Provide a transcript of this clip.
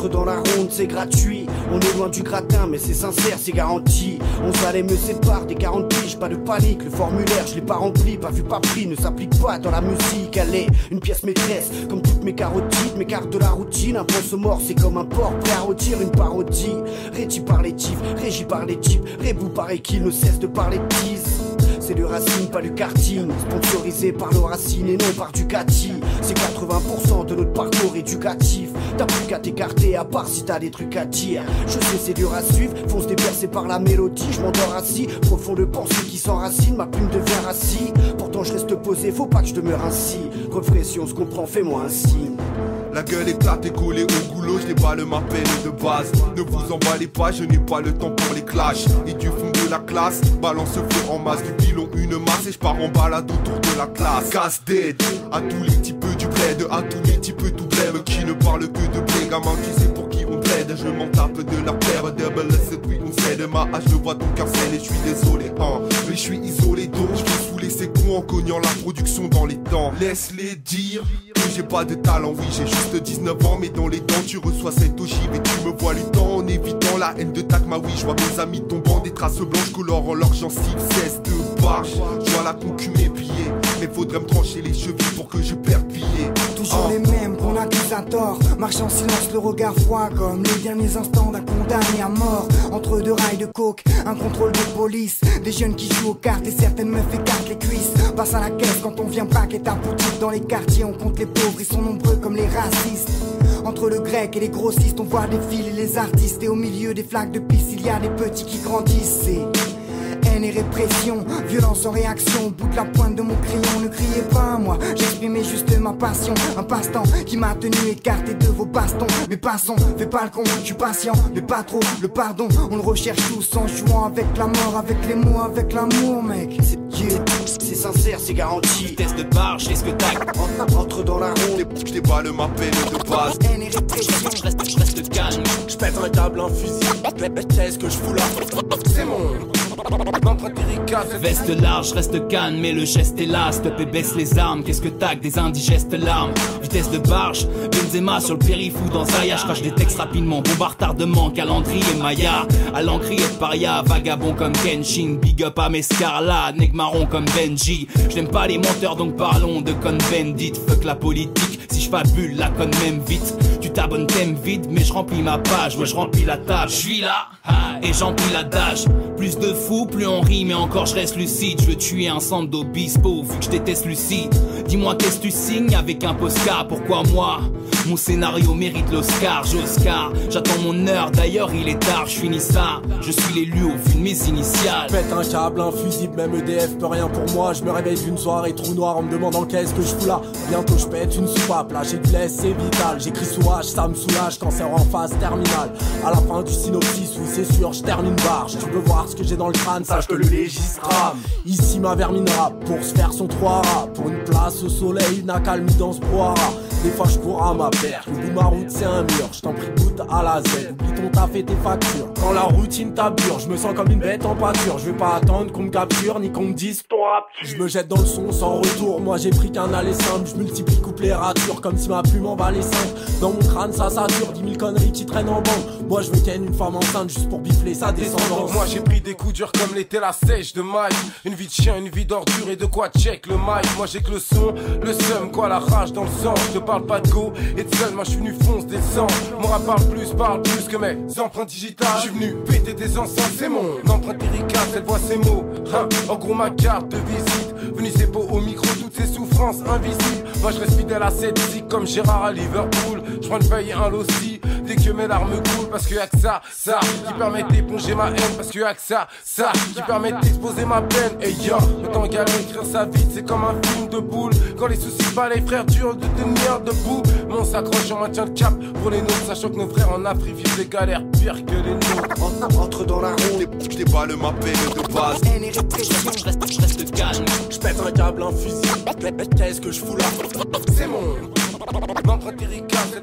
Entre dans la ronde, c'est gratuit. On est loin du gratin, mais c'est sincère, c'est garanti. 11 allait me sépare des 40 piges, pas de panique. Le formulaire, je l'ai pas rempli, pas vu, pas pris, ne s'applique pas dans la musique. Elle est une pièce maîtresse, comme toutes mes carotides, mes cartes de la routine. Un ponceau mort, c'est comme un porc prêt à rôtir une parodie. Régi par les tifs, régi par les types, rebou pareil qu'il ne cesse de parler de tease. C'est du Racine, pas du karting. Sponsorisé par le Racine et non par Ducati. C'est 80% de notre parcours éducatif. T'as plus qu'à t'écarter, à part si t'as des trucs à dire. Je sais c'est dur à suivre, fonce débercé par la mélodie. Je m'endors assis, profond de pensée qui s'enracine. Ma plume devient assis, pourtant je reste posé, faut pas que je demeure ainsi. Refrais si on se comprend, fais-moi un signe. La gueule éclate et collée au goulot, je déballe ma peine de base. Ne vous emballez pas, je n'ai pas le temps pour les clashs. Et du fond de la classe, balance feu en masse. Du pilon une masse et je pars en balade autour de la classe. Casse dead à tous les types du bled, à tous les types tout blême qui ne parlent que de blé. Gamin, tu sais pour qui on plaide, je m'en tape de la paire. Double S, oui on sait de ma hache, je vois ton cœur scène et je suis désolé, hein. Mais je suis isolé donc je vais saouler ces cons en cognant la production dans les temps. Laisse-les dire que j'ai pas de talent, oui j'ai juste 19 ans mais dans les dents tu reçois cette ogive et tu me vois luttant en évitant la haine de Takma. Oui je vois mes amis tombant, des traces blanches colorant leurs gencives. Cesse de barge, je vois la concu m'épier, mais faudrait me trancher les chevilles pour que je perde pied. Toujours les mêmes qu'on accuse à tort, marche en silence, le regard froid comme les derniers instants d'un condamné à mort. Entre deux rails de coke, un contrôle de police, des jeunes qui jouent aux cartes et certaines meufs écartent les cuisses. Passe à la caisse quand on vient pas qu'est un boutique dans les quartiers, on compte les pauvres, ils sont nombreux comme les racistes. Entre le grec et les grossistes, on voit défiler les artistes et au milieu des flaques de pisse, il y a des petits qui grandissent. C'est haine et répression, violence en réaction, au bout de la pointe de mon crayon. Ne criez pas à moi, j'exprimais juste ma passion. Un passe-temps qui m'a tenu écarté de vos bastons. Mais passons, fais pas le con, je suis patient, mais pas trop. Le pardon, on le recherche tous en jouant avec la mort, avec les mots, avec l'amour, mec. C'est sincère, c'est garanti. Test de barge, qu'est-ce que t'as? Entre dans la ronde, Je déballe ma peine de base. Haine et répression, Je reste calme. Je pète un câble, un fusil. Qu'est-ce que je fous là? C'est mon empreinte irricate. Veste large, reste calme, mais le geste est là. Stop et baisse les armes, qu'est-ce que t'as que des indigestes larmes? Vitesse de barge, Benzema sur le périph' ou dans Zaya. Je crache des textes rapidement, bombardardement, calendrier Maya. À l'encrier de paria, vagabond comme Kenshin. Big up à mes Scarla, nec marron comme Benji. Je n'aime pas les menteurs donc parlons de con Bendit. Fuck la politique, si je fabule la conne même vite. Tu t'abonnes t'aimes vide, mais je remplis ma page. Ouais je remplis la table, je suis là et j'emplis l'adage. Plus de fous, plus on rit, mais encore je reste lucide. Je veux tuer un centre d'obispo, vu que je déteste lucide. Dis-moi qu'est-ce que tu signes avec un Posca? Pourquoi moi? Mon scénario mérite l'Oscar, j'Oscar. J'attends mon heure, d'ailleurs il est tard, je finis ça. Je suis l'élu au vu de mes initiales. Pète un câble, un fusible, même EDF peut rien pour moi. Je me réveille d'une soirée trou noir en me demandant qu'est-ce que je fous là. Bientôt je pète une soupape, là j'ai du laisse, c'est vital. J'écris souhage, ça me soulage, cancer en phase terminale. À la fin du synopsis, oui c'est sûr, je termine barge. Tu veux voir ce que j'ai dans le crâne, sache que le légiste rame. Ici ma vermine rappe, pour se faire son 3 rats. Pour une place au soleil, une accalmie dans ce brouhaha. Des fois je cours à ma perte, au bout de ma route c'est un mur. Je t'en prie goûte à la Z, oublie ton taf et tes factures. Quand la routine t'abure, je me sens comme une bête en pâture. Je vais pas attendre qu'on me capture, ni qu'on me dise ton rap. Je me jette dans le son sans retour, moi j'ai pris qu'un aller simple. Je multiplie couple et rature, comme si ma plume en valait 5. Dans mon crâne ça sature, 10 000 conneries qui traînent en bande. Moi je veux ken une femme enceinte juste pour bifler sa descendance. Moi j'ai pris des coups durs comme l'était la sèche de maille. Une vie de chien, une vie d'ordure et de quoi check le mail. Moi j'ai que le son, le seum, quoi la rage dans le sang. Je te parle pas de go et de seul, moi je suis venu fonce des sangs. Mon rap parle plus que mes empreintes digitales. Je suis venu péter des enceintes, c'est mon empreinte irricate, elle voit ses mots, hein. En gros ma carte de visite, venu c'est beau au micro, toutes ces souffrances invisibles. Moi je reste fidèle à cette zik comme Gérard à Liverpool. Je prends une feuille et un loci, dès que mes larmes coulent. Parce que y'a que ça qui permet d'éponger ma haine. Parce que y'a que ça qui permet d'exposer ma peine. Et yo, le temps galère, écrire sa vie, c'est comme un film de boule. Quand les soucis balayent, frère, dur de tenir debout. Mais on s'accroche, on maintient le cap pour les nôtres, sachant que nos frères en Afrique vivent des galères pires que les nôtres. Entre dans la ronde, Je déballe ma peine de base. haine et répression. Je reste calme. Je pète un câble, un fusil. Qu'est-ce que je fous là? C'est mon empreinte irricate.